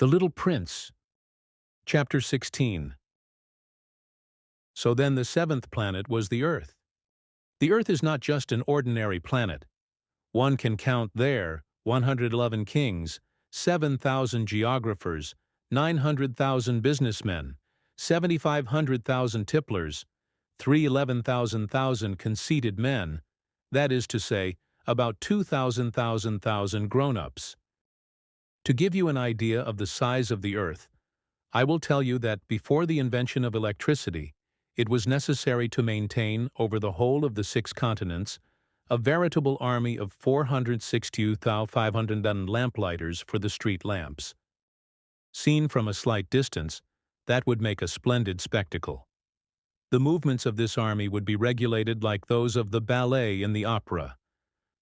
The Little Prince. Chapter 16. So then the seventh planet was the Earth. The Earth is not just an ordinary planet. One can count there 111 kings, 7,000 geographers, 900,000 businessmen, 7,500,000 tipplers, 311,000 conceited men, that is to say, about 2,000 grown-ups. To give you an idea of the size of the Earth, I will tell you that before the invention of electricity, it was necessary to maintain, over the whole of the 6 continents, a veritable army of 460,500 lamplighters for the street lamps. Seen from a slight distance, that would make a splendid spectacle. The movements of this army would be regulated like those of the ballet in the opera.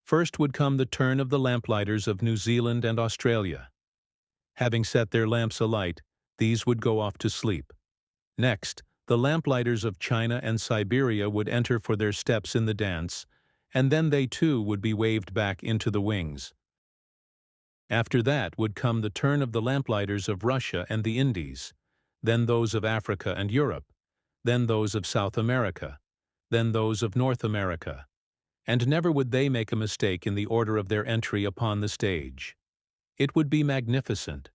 First would come the turn of the lamplighters of New Zealand and Australia. Having set their lamps alight, these would go off to sleep. Next, the lamplighters of China and Siberia would enter for their steps in the dance, and then they too would be waved back into the wings. After that would come the turn of the lamplighters of Russia and the Indies, then those of Africa and Europe, then those of South America, then those of North America, and never would they make a mistake in the order of their entry upon the stage. It would be magnificent.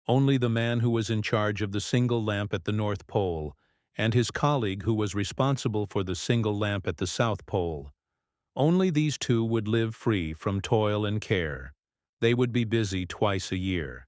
Only the man who was in charge of the single lamp at the North Pole, and his colleague who was responsible for the single lamp at the South Pole, only these two would live free from toil and care. They would be busy twice a year.